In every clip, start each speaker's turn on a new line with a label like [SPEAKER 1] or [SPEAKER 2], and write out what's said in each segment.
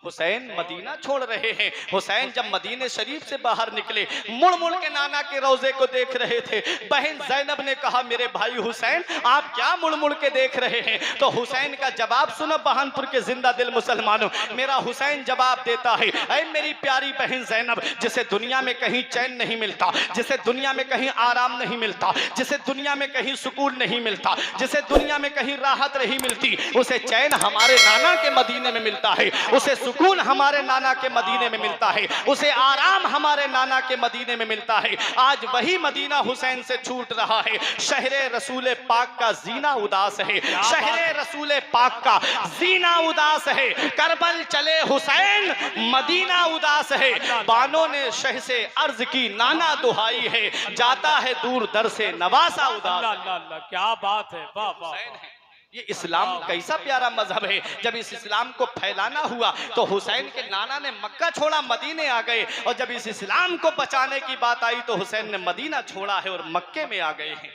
[SPEAKER 1] Hussain Medina छोड़ रहे हैं। हुसैन जब मदीने शरीफ से बाहर निकले, मुड़ मुड़ के नाना के रोजे को देख रहे थे। बहन ज़ैनब ने कहा, मेरे भाई हुसैन आप क्या मुड़ मुड़ के देख रहे हैं? तो हुसैन का जवाब सुनो बहनपुर के जिंदा दिल मुसलमानों। मेरा हुसैन जवाब देता है, ऐ मेरी प्यारी बहन ज़ैनब, जिसे दुनिया में कहीं चैन नहीं मिलता, जिसे दुनिया में कहीं आराम नहीं मिलता, जिसे दुनिया में कहीं सुकून नहीं मिलता, जिसे दुनिया में कहीं राहत नहीं मिलती, उसे चैन हमारे नाना के मदीने में मिलता है, उसे सुकून हमारे नाना के मदीने में मिलता है, उसे आराम हमारे नाना के मदीने में मिलता है। आज वही मदीना हुसैन से छूट रहा है। शहरे रसूल पाक का जीना उदास है, शहरे रसूल पाक का जीना उदास है। करबल चले हुसैन, मदीना उदास है। बानों ने शह से अर्ज की, नाना दुहाई है, जाता है दूर दर से नवासा उदास।
[SPEAKER 2] क्या बात है, वाह वाह।
[SPEAKER 1] ये इस्लाम कैसा प्यारा मजहब है। जब इस इस्लाम को फैलाना हुआ तो हुसैन के नाना ने मक्का छोड़ा, मदीने आ गए, और जब इस इस्लाम को बचाने की बात आई तो हुसैन ने मदीना छोड़ा है और मक्के में आ गए हैं।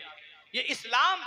[SPEAKER 1] ये इस्लाम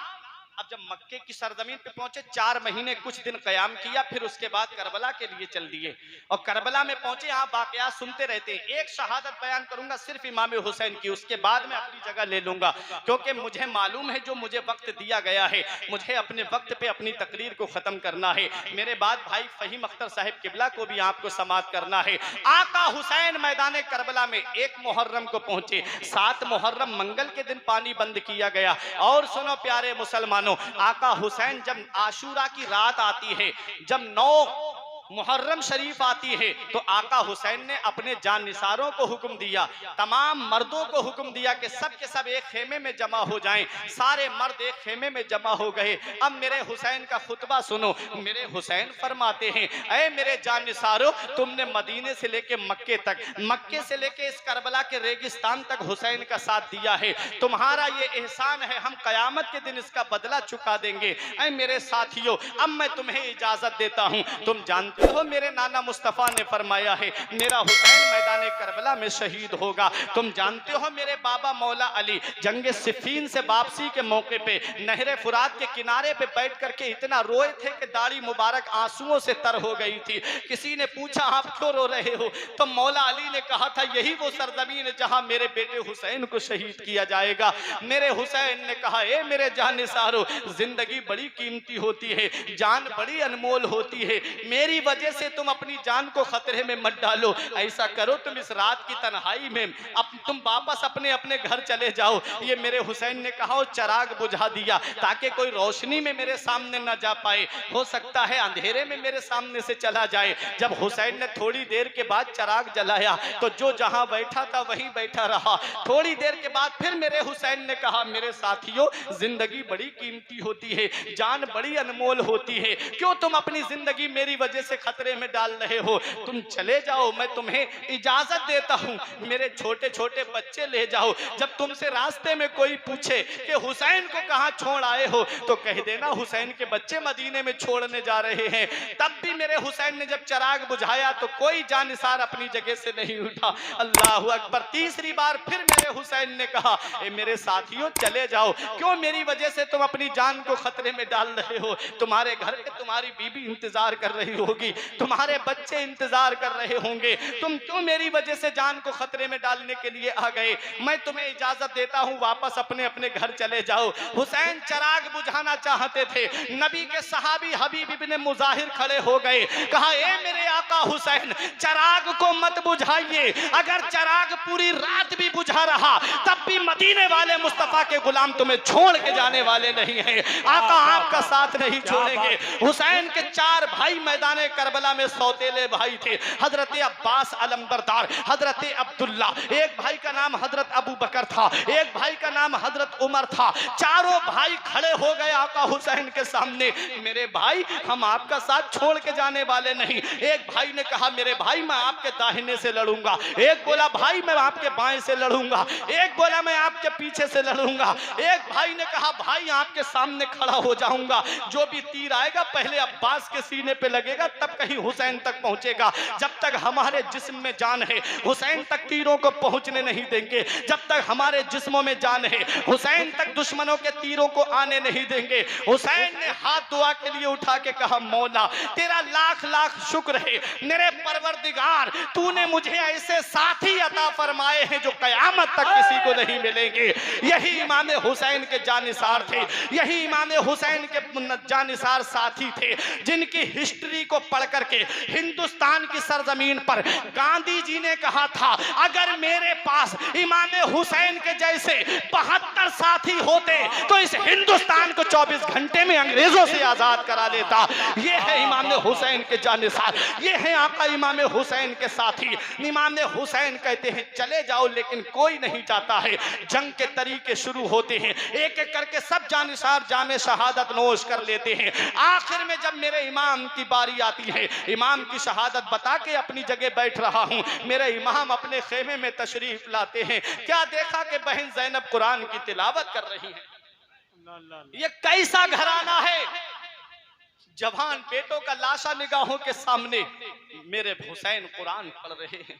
[SPEAKER 1] अब जब मक्के की सरजमीन पे पहुंचे, 4 महीने कुछ दिन कयाम किया, फिर उसके बाद करबला के लिए चल दिए और करबला में पहुंचे। यहाँ वाकयात सुनते रहते हैं। एक शहादत बयान करूंगा सिर्फ इमाम हुसैन की, उसके बाद मैं अपनी जगह ले लूंगा, क्योंकि मुझे मालूम है जो मुझे वक्त दिया गया है, मुझे अपने वक्त पे अपनी तकरीर को खत्म करना है। मेरे बाद भाई फहीम अख्तर साहिब किबला को भी आपको समाप्त करना है। आका हुसैन मैदान करबला में 1 मुहर्रम को पहुंचे। 7 मुहर्रम मंगल के दिन पानी बंद किया गया। और सुनो प्यारे मुसलमानों, आका हुसैन जब आशूरा की रात आती है, जब 9 मुहर्रम शरीफ आती है, तो आका हुसैन ने अपने जाननिसारों को हुक्म दिया, तमाम मर्दों को हुक्म दिया कि सब के सब एक खेमे में जमा हो जाएं। सारे मर्द एक खेमे में जमा हो गए। अब मेरे हुसैन का खुतबा सुनो। मेरे हुसैन फरमाते हैं, ऐ मेरे जाननिसारों, तुमने मदीने से लेके मक्के तक, मक्के से लेके इस करबला के रेगिस्तान तक हुसैन का साथ दिया है। तुम्हारा ये एहसान है, हम कयामत के दिन इसका बदला चुका देंगे। ऐ मेरे साथियों, अब मैं तुम्हें इजाजत देता हूँ। तुम जानते हो मेरे नाना मुस्तफा ने फरमाया है, मेरा हुसैन मैदान करबला में शहीद होगा। तुम जानते हो मेरे बाबा मौला अली जंगे सिफीन से वापसी के मौके पे नहरे फुरात के किनारे पे बैठ करके इतना रोए थे कि दाढ़ी मुबारक आंसुओं से तर हो गई थी। किसी ने पूछा, आप क्यों रो रहे हो? तो मौला अली ने कहा था, यही वो सरजमीन है जहां मेरे बेटे हुसैन को शहीद किया जाएगा। मेरे हुसैन ने कहा, ए मेरे जाननिसारो, जिंदगी बड़ी कीमती होती है, जान बड़ी अनमोल होती है, मेरी वजह से तुम अपनी जान को खतरे में मत डालो। ऐसा करो, तुम इस रात की तन्हाई में अब तुम वापस अपने अपने घर चले जाओ। ये मेरे हुसैन ने कहा, चराग बुझा दिया ताकि कोई रोशनी में मेरे सामने न जा पाए, हो सकता है अंधेरे में मेरे सामने से चला जाए। जब हुसैन ने थोड़ी देर के बाद चराग जलाया तो जो जहां बैठा था वहीं बैठा रहा। थोड़ी देर के बाद फिर मेरे हुसैन ने कहा, मेरे साथियों, जिंदगी बड़ी कीमती होती है, जान बड़ी अनमोल होती है, क्यों तुम अपनी जिंदगी मेरी वजह से खतरे में डाल रहे हो? तुम चले जाओ, मैं तुम्हें इजाजत देता हूं, मेरे छोटे छोटे बच्चे ले जाओ। जब तुमसे रास्ते में कोई पूछे कि हुसैन को कहां छोड़ आए हो, तो कह देना हुसैन के बच्चे मदीने में छोड़ने जा रहे हैं। तब भी मेरे हुसैन ने जब चराग बुझाया तो कोई जानिसार अपनी जगह से नहीं उठा। अल्लाह अकबर। तीसरी बार फिर मेरे हुसैन ने कहा, मेरे साथियों चले जाओ, क्यों मेरी वजह से तुम अपनी जान को खतरे में डाल रहे हो? तुम्हारे घर पे तुम्हारी बीबी इंतजार कर रही होगी, तुम्हारे बच्चे इंतजार कर रहे होंगे, तुम क्यों मेरी वजह से जान को खतरे में डालने के लिए आ गए? मैं तुम्हें इजाजत देता हूं, वापस अपने अपने घर चले जाओ। हुसैन चराग बुझाना चाहते थे, नबी के सहाबी हबीब इब्ने मुजाहिर खड़े हो गए, कहा, ए मेरे आका हुसैन, चराग को मत बुझाइए, अगर चराग पूरी रात भी बुझा रहा तब भी मदीने वाले मुस्तफा के गुलाम तुम्हें छोड़ के जाने वाले नहीं हैं। आका आपका साथ नहीं छोड़ेंगे। हुसैन के 4 भाई मैदान करबला में सौतेले भाई थे, हजरत अब्बास अलमबरदार, हजरत अब्दुल्ला, एक भाई का नाम हजरत अबू बकर था, एक भाई का नाम हजरत उमर था। चारों भाई खड़े हो गए आका हुसैन के सामने, मेरे भाई, हम आपका साथ छोड़ के जाने वाले नहीं। एक भाई ने कहा, मेरे भाई, मैं आपके दाहिने से लड़ूंगा। एक बोला, भाई मैं आपके बाएं से लड़ूंगा। एक बोला, मैं आपके पीछे से लड़ूंगा। एक भाई ने कहा, भाई आपके सामने खड़ा हो जाऊंगा, जो भी तीर आएगा पहले अब्बास के सीने पे लगेगा, तब कहीं हुसैन तक पहुंचेगा। जब तक हमारे जिस्म में जान है हुसैन तक तीरों को पहुंचने नहीं देंगे। जब तक हमारे जिस्मों में जान है हुसैन तक दुश्मनों के तीरों को आने नहीं देंगे। हुसैन ने हाथ दुआ के लिए उठा के कहा, मौला तेरा लाख लाख शुक्र है मेरे परवरदिगार, तूने मुझे ऐसे साथी अता फरमाए हैं जो कयामत तक किसी को नहीं मिलेंगे। यही इमाम हुसैन के जानिसार थे, यही इमाम हुसैन के जानिसार साथी थे, जिनकी हिस्ट्री को पढ़ करके हिंदुस्तान की सरजमीन पर गांधी जी ने कहा था, अगर मेरे पास इमाम हुसैन के जैसे 72 साथी होते तो इस हिंदुस्तान को 24 घंटे में अंग्रेजों से आजाद करा देता। ये है इमाम हुसैन के जानिसार, ये है आका इमाम हुसैन के साथी। इमाम हुसैन कहते हैं चले जाओ, लेकिन कोई नहीं जाता है। जंग के तरीके शुरू होते हैं, एक एक करके सब जानिसार जामे शहादत नोश कर लेते हैं। आखिर में जब मेरे इमाम की बारी आती है, इमाम की शहादत बता के अपनी जगह बैठ रहा हूं, मेरे इमाम अपने खेमे में तशरीफ लाते हैं। क्या देखा कि बहन ज़ैनब कुरान की तिलावत कर रही है। ये कैसा घराना है, जवान बेटों का लाशा निगाहों के सामने मेरे हुसैन कुरान पढ़ रहे हैं।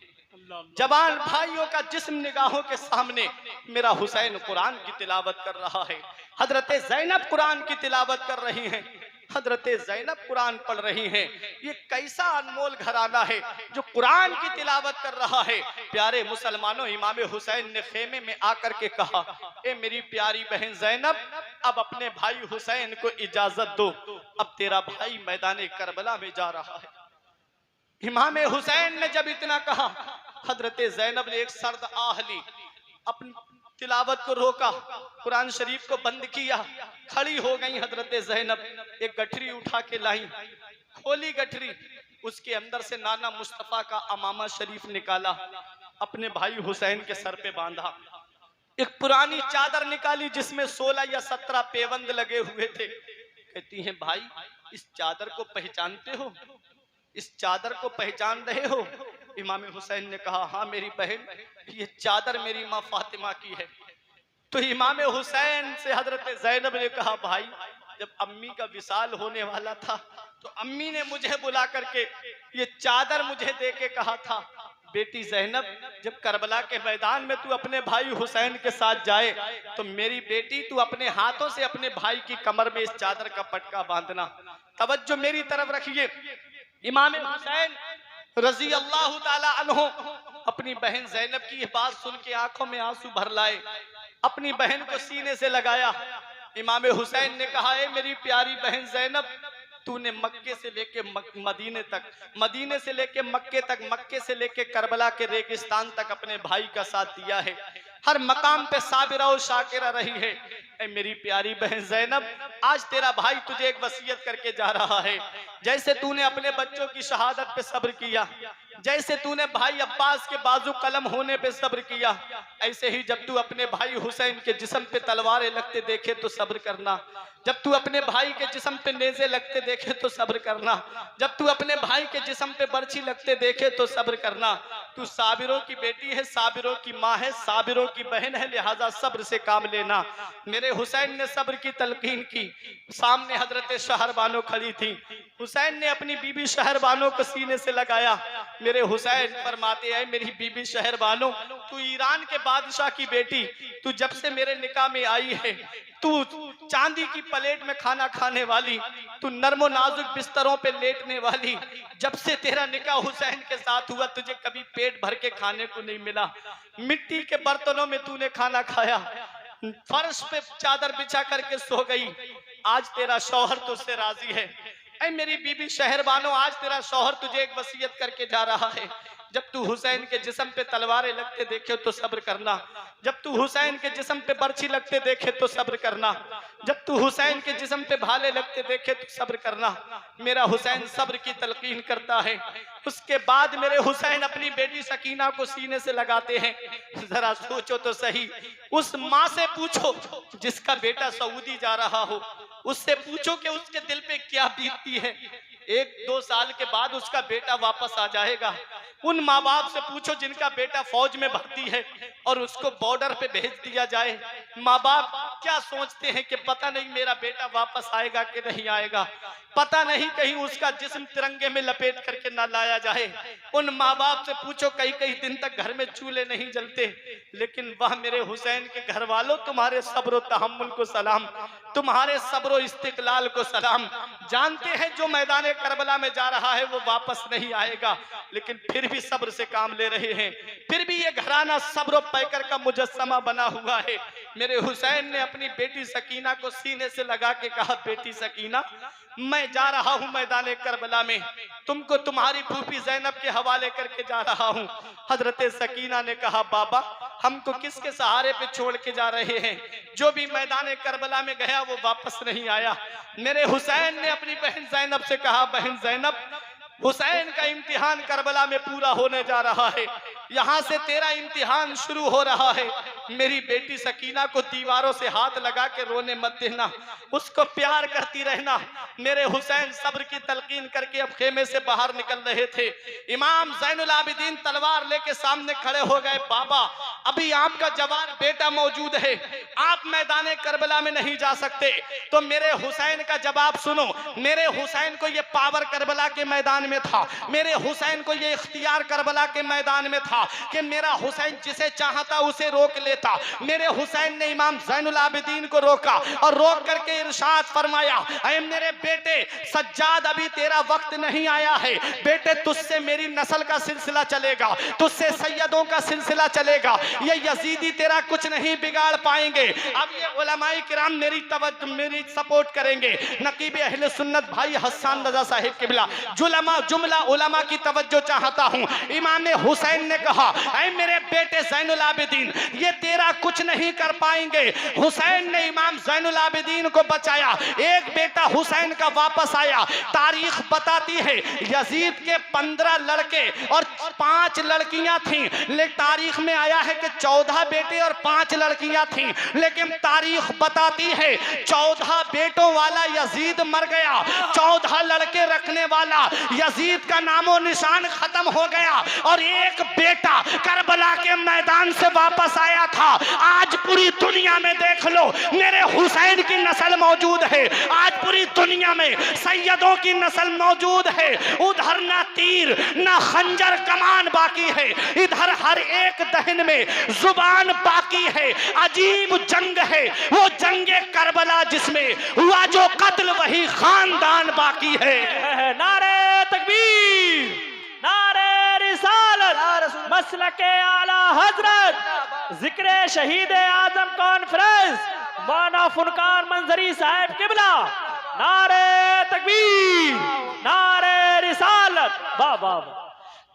[SPEAKER 1] जवान भाइयों का जिस्म निगाहों के सामने मेरा हुसैन कुरान की तिलावत कर रहा है। हजरत ज़ैनब कुरान की तिलावत कर रही हैं, हजरत ज़ैनब कुरान पढ़ रही हैं। ये कैसा अनमोल घराना है जो कुरान की तिलावत कर रहा है। प्यारे मुसलमानों, इमाम हुसैन ने खेमे में आकर के कहा, ए मेरी प्यारी बहन ज़ैनब, अब अपने भाई हुसैन को इजाजत दो, अब तेरा भाई मैदान करबला में जा रहा है। इमाम हुसैन ने जब इतना कहा, हजरत ज़ैनब ने एक सर्द आह ली, अपनी तिलावत को रोका, कुरान शरीफ को बंद किया, खड़ी हो गई हजरत ज़ैनब। एक गठरी उठा के लाई, खोली गठरी, उसके अंदर से नाना मुस्तफ़ा का अमामा शरीफ निकाला, अपने भाई हुसैन के सर पे बांधा। एक पुरानी चादर निकाली जिसमें 16 या 17 पेवंद लगे हुए थे। कहती हैं, भाई इस चादर को पहचानते हो, इस चादर को पहचान रहे हो? इमाम हुसैन ने कहा, हाँ मेरी बहन, ये चादर मेरी माँ फातिमा की है। तो इमाम हुसैन से हजरत ज़ैनब ने कहा, भाई जब अम्मी का विसाल होने वाला था तो अम्मी ने मुझे बुला करके ये चादर मुझे दे के कहा था, बेटी ज़ैनब, जब करबला के मैदान में तू अपने भाई हुसैन के साथ जाए तो मेरी बेटी तू अपने हाथों से अपने भाई की कमर में इस चादर का पटका बांधना। तवज्जो मेरी तरफ रखिए। इमाम हुसैन रजी अल्लाह ताला अन्हो अपनी बहन ज़ैनब की ये बात सुन के आंखों में आंसू भर लाए, अपनी बहन को सीने से लगाया। इमाम हुसैन ने कहा, ए मेरी प्यारी बहन ज़ैनब, तूने मक्के से लेके मदीने तक, मदीने से लेके मक्के तक, मक्के से लेके करबला के रेगिस्तान तक अपने भाई का साथ दिया है, हर मकाम पे साबिरा और शाकिरा रही है। ए मेरी प्यारी बहन ज़ैनब, आज तेरा भाई तुझे एक वसीयत करके जा रहा है। जैसे तूने अपने बच्चों की शहादत पे सब्र किया, जैसे तूने भाई अब्बास के बाजू कलम होने पे सब्र किया, ऐसे ही जब तू अपने भाई हुसैन के जिस्म पे तलवारें लगते देखे तो सब्र करना। जब तू अपने भाई के जिस्म पे नेज़े लगते देखे तो सब्र करना। जब तू अपने भाई के जिस्म पे बर्छी लगते देखे तो सब्र करना। तू साबिरों की बेटी है, साबिरों की माँ है, साबिरों की बहन है, लिहाजा सब्र से काम लेना। मेरे हुसैन ने सब्र की तलकीन की। सामने हजरत शहरबानो खड़ी थी, हुसैन ने अपनी बीबी शहरबानो को सीने से लगाया। मेरे हुसैन फरमाते हैं, मेरी बीबी शहरबानो, तू ईरान के बादशाह की बेटी, तू जब से मेरे निकाह में आई है, तू चांदी की प्लेट में खाना खाने वाली, तू नर्मो नाजुक बिस्तरों पे लेटने वाली, जब से तेरा निकाह हुसैन के साथ हुआ तुझे कभी पेट भर के खाने को नहीं मिला। मिट्टी के बर्तनों में तूने खाना खाया, फर्श पे चादर बिछा करके सो गई। आज तेरा शौहर तुझसे राजी है। ऐ मेरी बीबी शहरबानो, आज तेरा शौहर तुझे एक वसीयत करके जा रहा है, जब तू हुसैन के जिस्म पे तलवारें लगते देखे तो सब्र करना। जब तू हुसैन के जिस्म पे बर्छी लगते देखे तो सब्र करना। जब तू हुसैन के जिस्म पे भाले लगते देखे तो सब्र करना। मेरा हुसैन सब्र की तलकीन करता है। उसके बाद मेरे हुसैन अपनी बेटी सकीना को सीने से लगाते हैं। जरा सोचो तो सही, उस माँ से पूछो जिसका बेटा सऊदी जा रहा हो, उससे पूछो कि उसके दिल पे क्या बीतती है। 1-2 साल के बाद उसका बेटा वापस आ जाएगा। उन माँ बाप से पूछो जिनका बेटा फौज में भर्ती है और उसको बॉर्डर पे भेज दिया जाए। माँ बाप क्या सोचते हैं कि पता नहीं मेरा बेटा वापस आएगा कि नहीं आएगा, पता नहीं कहीं उसका जिस्म तिरंगे में लपेट करके ना लाया जाए। उन माँ बाप से पूछो, कई कई दिन तक घर में चूल्हे नहीं जलते, लेकिन वह मेरे हुसैन के घर वालों, तुम्हारे सब्र और तहम्मुल को सलाम, तुम्हारे सब्र और इस्तिकलाल को सलाम। जानते हैं जो मैदान करबला में जा रहा है वो वापस नहीं आएगा, लेकिन फिर भी सब्र से काम ले रहे हैं। फिर भी ये घराना सब्र और पैकर का मुजस्समा बना हुआ है। मेरे हुसैन ने अपनी बेटी सकीना को सीने से लगा के कहा, बेटी सकीना, मैं जा रहा हूं मैदान करबला में, तुमको तुम्हारी फूफी ज़ैनब के हवाले करके जा रहा हूं। हजरत सकीना ने कहा, बाबा हमको किसके सहारे पे छोड़ के जा रहे हैं? जो भी मैदान करबला में गया वो वापस नहीं आया। मेरे हुसैन ने अपनी बहन ज़ैनब से कहा, बहन ज़ैनब, हुसैन का इम्तिहान करबला में पूरा होने जा रहा है, यहाँ से तेरा इम्तिहान शुरू हो रहा है। मेरी बेटी सकीना को दीवारों से हाथ लगा के रोने मत देना, उसको प्यार करती रहना। मेरे हुसैन सब्र की तलकीन करके अब खेमे से बाहर निकल रहे थे। इमाम ज़ैनुल आबिदीन तलवार लेके सामने खड़े हो गए, बाबा अभी आपका जवान बेटा मौजूद है, आप मैदान करबला में नहीं जा सकते। तो मेरे हुसैन का जवाब सुनो। मेरे हुसैन को ये पावर करबला के मैदान में था, मेरे हुसैन को ये इख्तियार करबला के मैदान में था कि मेरा हुसैन जिसे चाहता उसे रोक लेता। मेरे हुसैन ने इमाम ज़ैनुल आबिदीन को रोका और रोक करके इरशाद फरमाया, ऐ मेरे बेटे सज्जाद, अभी तेरा वक्त नहीं आया है बेटे, तुझसे मेरी नस्ल का सिलसिला चलेगा, तुझसे सैयदों का सिलसिला चलेगा, ये यजीदी तेरा कुछ नहीं बिगाड़ पाएंगे। अब ये उलमाए किराम मेरी सपोर्ट करेंगे। नकीब अहले सुन्नत भाई हसन रजा साहिब किबला जुमला उलमा की तवज्जो चाहता हूँ। इमाम हुसैन ने कहा, ऐ मेरे बेटे ज़ैनुल आबिदीन, ये तेरा कुछ नहीं कर पाएंगे। हुसैन ने इमाम ज़ैनुल आबिदीन को बचाया। एक बेटा हुसैन का वापस आया। तारीख बताती है यजीद के 15 लड़के और 5 लड़कियां थीं, लेकिन तारीख में आया है कि 14 बेटे और 5 लड़कियां थीं, लेकिन तारीख बताती है 14 बेटों वाला यजीद मर गया, 14 लड़के रखने वाला यजीद का नामो निशान खत्म हो गया और एक बेटा करबला के मैदान से वापस आया था। आज पूरी दुनिया में देख लो, मेरे हुसैन की नस्ल मौजूद है। आज पूरी दुनिया में सैयदों की नस्ल मौजूद है। उधर ना तीर ना खंजर कमान बाकी है, इधर हर एक दहन में जुबान बाकी है। अजीब जंग है वो जंगे करबला जिसमें हुआ जो कत्ल, वही खानदान बाकी है।
[SPEAKER 2] नारे तकबीर, नारे रिसालत, मसलके आला हजरत, जिक्र शहीद आजम कॉन्फ्रेंस, माना फुरकान मंजरी साहब किबला। नारे तकबीर, नारे रिसालत। वाह वाह।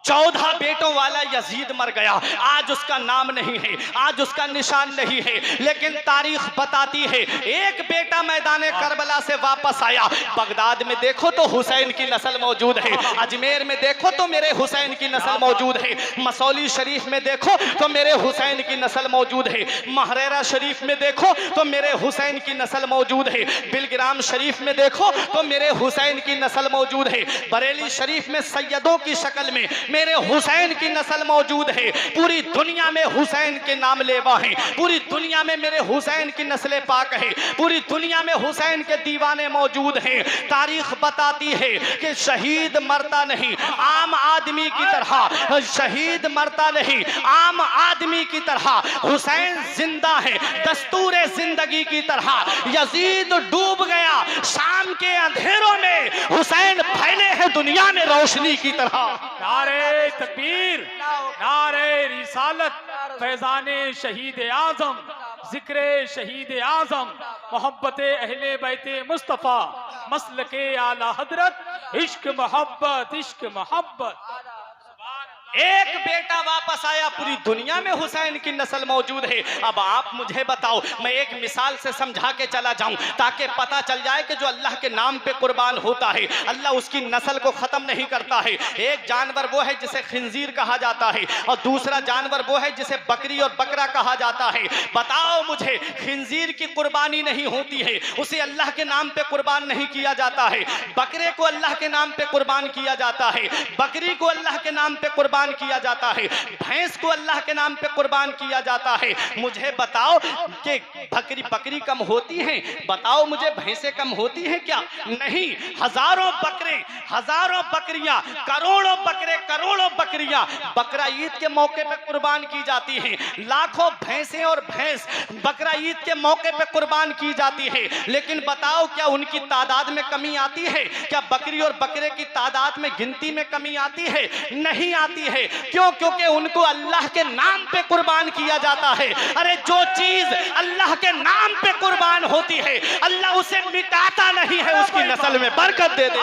[SPEAKER 1] 14 बेटों वाला यजीद मर गया। आज उसका नाम नहीं है, आज उसका निशान नहीं है, लेकिन तारीख बताती है एक बेटा मैदान करबला से वापस आया। बगदाद में देखो तो हुसैन की नस्ल मौजूद है, अजमेर में देखो तो मेरे हुसैन की नस्ल मौजूद है, मसौली शरीफ में देखो तो मेरे हुसैन की नस्ल मौजूद है, महरेरा शरीफ में देखो तो मेरे हुसैन की नस्ल मौजूद है, बिलग्राम शरीफ में देखो तो मेरे हुसैन की नस्ल मौजूद है, बरेली शरीफ में सैयदों की शक्ल में मेरे हुसैन की नस्ल मौजूद है। पूरी दुनिया में हुसैन के नाम लेवा हैं, पूरी दुनिया में मेरे हुसैन की नस्लें पाक है, पूरी दुनिया में हुसैन के दीवाने मौजूद हैं। तारीख बताती है कि शहीद मरता नहीं, आम आदमी की तरह शहीद मरता नहीं, आम आदमी की तरह हुसैन जिंदा है, दस्तूर जिंदगी की तरह। यजीद डूब गया शाम के अंधेरों में, हुसैन फैले हैं दुनिया में रोशनी की तरह।
[SPEAKER 2] नारे तकबीर, नारे रिसालत, फैजाने शहीद आजम, जिक्र शहीद आजम, मोहब्बत अहले बैते मुस्तफ़ा, मसलके आला हजरत, इश्क मोहब्बत, इश्क मोहब्बत। एक बेटा वापस आया, पूरी दुनिया में हुसैन की नस्ल मौजूद है। अब आप मुझे बताओ, मैं एक मिसाल से समझा के चला जाऊं ताकि पता चल जाए कि जो अल्लाह के नाम पे कुर्बान होता है अल्लाह उसकी नस्ल को खत्म नहीं करता है। एक जानवर वो है जिसे खिंजीर कहा जाता है और दूसरा जानवर वो है जिसे बकरी और बकरा कहा जाता है। बताओ मुझे, खिंजीर की कुर्बानी नहीं होती है, उसे अल्लाह के नाम पे कुर्बान नहीं किया जाता है। बकरे को अल्लाह के नाम पे कुर्बान किया जाता है, बकरी को अल्लाह के नाम पे कुर्बान
[SPEAKER 1] कुर्बान किया जाता है, भैंस को अल्लाह के नाम पे कुर्बान किया जाता है। मुझे बताओ कि बकरी कम होती है? बताओ मुझे, भैंसें कम होती हैं क्या? नहीं, हजारों बकरे, हजारों बकरियां, करोड़ों बकरे, करोड़ों बकरियां बकरा ईद के मौके पे कुर्बान की जाती हैं। लाखों भैंसें और भैंस बकरा ईद के मौके पे कुर्बान की जाती है। लेकिन बताओ क्या उनकी तादाद में कमी आती है? क्या बकरी और बकरे की तादाद में, गिनती में कमी आती है? नहीं आती है। क्यों? क्योंकि उनको अल्लाह के नाम पे कुर्बान किया जाता है। अरे जो चीज अल्लाह के नाम पे कुर्बान होती है, अल्लाह उसे मिटाता नहीं है, उसकी नस्ल में बरकत दे दे।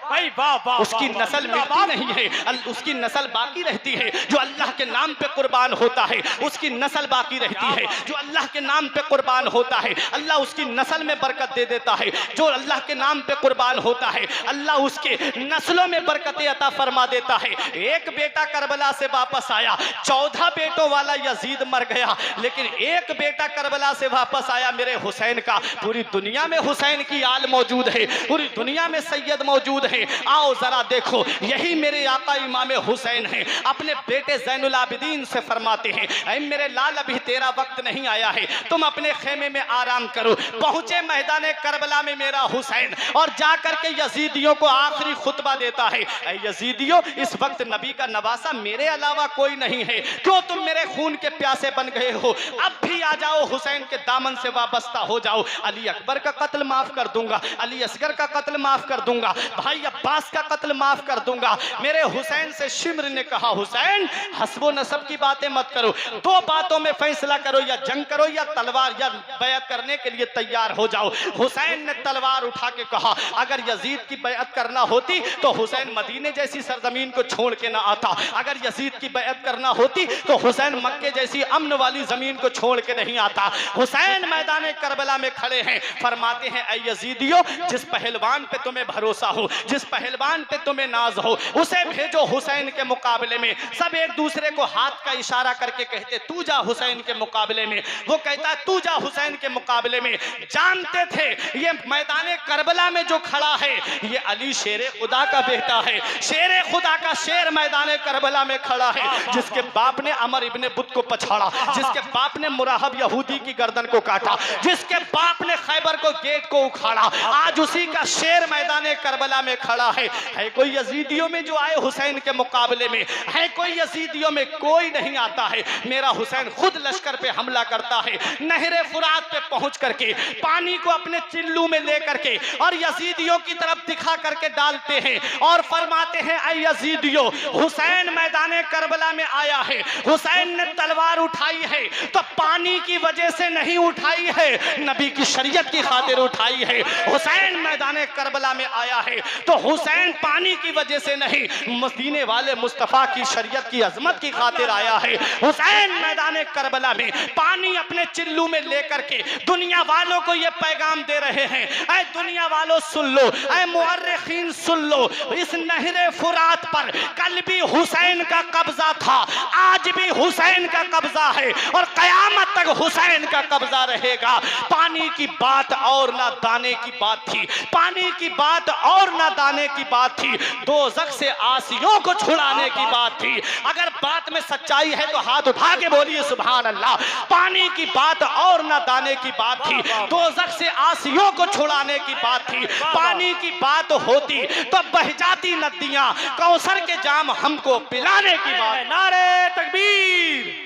[SPEAKER 2] भाई वाह वाह,
[SPEAKER 1] उसकी नस्ल मिटती नहीं है, उसकी नस्ल बाकी रहती है। जो अल्लाह के नाम पे कुर्बान होता है उसकी नस्ल बाकी रहती है। जो अल्लाह के नाम पे कुर्बान होता है अल्लाह उसकी नस्ल में बरकत दे देता है। जो अल्लाह के नाम पे कुर्बान होता है अल्लाह उसके नस्लों में बरकतें अता फरमा देता है। एक बेटा करबला से वापस आया, 14 बेटों वाला यजीद मर गया, लेकिन एक बेटा करबला से वापस आया मेरे हुसैन का। पूरी दुनिया में हुसैन की आल मौजूद है, पूरी दुनिया में सैयद मौजूद है। आओ जरा देखो, यही मेरे आका इमाम हुसैन हैं। अपने बेटे ज़ैनुल आबिदीन से फरमाते हैं, ऐ मेरे लाल अभी तेरा वक्त नहीं आया है, तुम अपने खेमे में आराम करो। पहुंचे मैदान करबला में मेरा हुसैन और जाकर के यजीदियों को आखिरी खुतबा देता है, ऐ यजीदियों इस वक्त नबी का नवासा मेरे अलावा कोई नहीं है, क्यों तुम मेरे खून के प्यासे बन गए हो? अब भी आ जाओ, हुसैन के दामन से वाबस्ता हो जाओ। अली अकबर का कत्ल माफ कर दूंगा, अली असगर का कत्ल माफ कर दूंगा, भाई अब्बास का कत्ल माफ कर दूंगा। मेरे हुसैन से शिम्र ने कहा, हुसैन हस्बो नसब की बातें मत करो, दो बातों में फैसला करो, या जंग करो या तलवार, या बैत करने के लिए तैयार हो जाओ। हुसैन ने तलवार उठा के कहा, अगर यजीद की बैत करना होती तो हुसैन मदीने जैसी सरजमीन को छोड़ के ना आता, अगर यजीद की बैत करना होती तो हुसैन मक्के जैसी अमन वाली जमीन को छोड़ के नहीं आता। हुसैन मैदान करबला में खड़े हैं, फरमाते हैं, ऐ यजीदियों जिस पहलवान पे तुम्हें भरोसा हो, जिस पहलवान पे तुम्हें नाज हो, उसे भेजो हुसैन के मुकाबले में। सब एक दूसरे को हाथ का इशारा करके कहते, तू जा हुसैन के मुकाबले में। वो कहता, तू जा हुसैन के मुकाबले में। जानते थे ये मैदान करबला में जो खड़ा है ये अली शेर खुदा का बेटा है, शेर खुदा का शेर मैदान करबला में खड़ा है, जिसके बाप ने अमर इब्ने बुत को पछाड़ा, जिसके बाप ने मुराहब यहूदी की गर्दन को काटा, जिसके बाप ने खैबर को गेट को उखाड़ा, आज उसी का शेर मैदान करबला में खड़ा है कोई यजीदियों में जो आए हुसैन के मुकाबले में? है कोई यजीदियों में? कोई नहीं आता है। मेरा हुसैन खुद लश्कर पे हमला करता है, नहरे फुरात पे पहुंच करके पानी को अपने चिल्लू में लेकर के और यजीदियों की तरफ दिखा करके डालते हैं और फरमाते हैं, ऐ यजीदियों हुसैन मैदान करबला में आया है, हुसैन ने तलवार उठाई है तो पानी की वजह से नहीं उठाई है, नबी की शरीयत की खातिर उठाई है। हुसैन मैदान करबला में आया है तो हुसैन पानी की वजह से नहीं, मदीने वाले मुस्तफा की शरीयत की अजमत की खातिर आया है। हुसैन मैदान करबला में पानी अपने चिल्लू में लेकर के दुनिया वालों को ये पैगाम दे रहे हैं, ऐ दुनिया वालों सुन लो, ऐ मुअर्रिखीन सुन लो, इस नहरे फुरात पर कल भी हुसैन का कब्जा था, आज भी हुसैन का कब्जा है और कयामत तक हुसैन का कब्जा रहेगा। पानी की बात और ना दाने की बात थी, पानी की बात और ना दाने की बात थी, दोज़ख से आसियों को छुड़ाने की बात थी। अगर बात में सच्चाई है तो हाथ उठा के बोलिए सुभान अल्लाह। पानी की बात और ना दाने की बात थी, दोज़ख से आसियों को छुड़ाने की बात थी। पानी की बात होती तो बह जाती नदियां, कौसर के जाम हमको पिलाने की बात।
[SPEAKER 2] नारे तकबीर,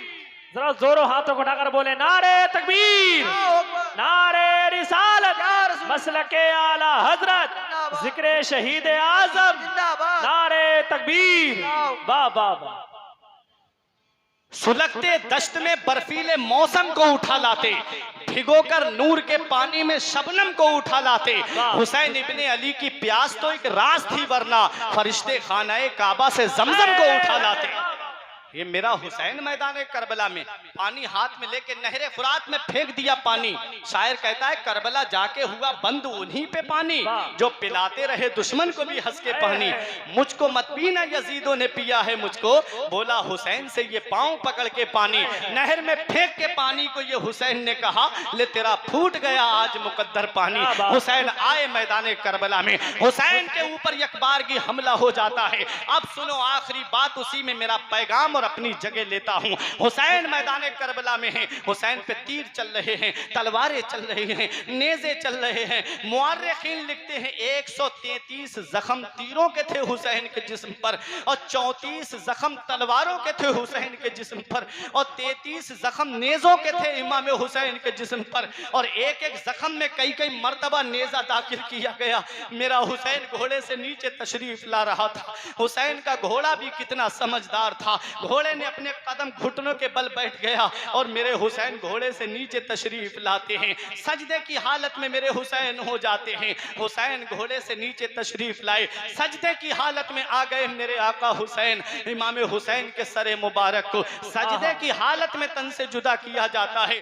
[SPEAKER 2] जरा जोरों हाथों को उठाकर बोले, नारे तकबीर, नारे रिसालत, मसलके आला हजरत, जिक्रे शहीद आजम, नारे तकबीर, वाह वाह वाह।
[SPEAKER 1] सुलगते दश्त में बर्फीले मौसम को उठा लाते, भिगोकर नूर के पानी में शबनम को उठा लाते। हुसैन इब्ने अली की प्यास तो एक राज थी, वरना फरिश्ते खानाए काबा से जमजम को उठा लाते। ये मेरा हुसैन मैदान करबला में पानी हाथ में लेके नहरे फुरात में फेंक दिया पानी। शायर कहता है करबला जाके हुआ बंद उन्हीं पे पानी, जो पिलाते रहे दुश्मन को भी हंस के पानी। मुझको मत पीना यजीदों ने पिया है मुझको, बोला हुसैन से ये पांव पकड़ के पानी। नहर में फेंक के पानी को ये हुसैन ने कहा ले तेरा फूट गया आज मुकद्दर पानी। हुसैन आए मैदान करबला में, हुसैन के ऊपर यकबारगी हमला हो जाता है। अब सुनो आखिरी बात, उसी में मेरा पैगाम और अपनी जगह लेता हूं। हुसैन मैदान करबला में है, हुसैन पे तीर चल रहे हैं, तलवारें चल रही हैं, नेज़े चल रहे हैं। मुअर्रिखीन लिखते हैं 133 जख्म तीरों के थे हुसैन के जिस्म पर, और 34 जख्म तलवारों के थे हुसैन के जिस्म पर, और 33 जख्म नेज़ों के थे इमाम हुसैन के जिस्म पर, और एक एक जख्म में कई कई मर्तबा नेज़ा दाखिल किया गया। मेरा हुसैन घोड़े से नीचे तशरीफ ला रहा था। हुसैन का घोड़ा भी कितना समझदार था, घोड़े ने अपने कदम घुटनों के बल बैठ गया और मेरे हुसैन घोड़े से नीचे तशरीफ लाते हैं। सजदे की हालत में मेरे हुसैन हो जाते हैं। हुसैन घोड़े से नीचे तशरीफ लाए, सजदे की हालत में आ गए मेरे आका हुसैन। इमाम हुसैन के सरे मुबारक को सजदे की हालत में तन से जुदा किया जाता है।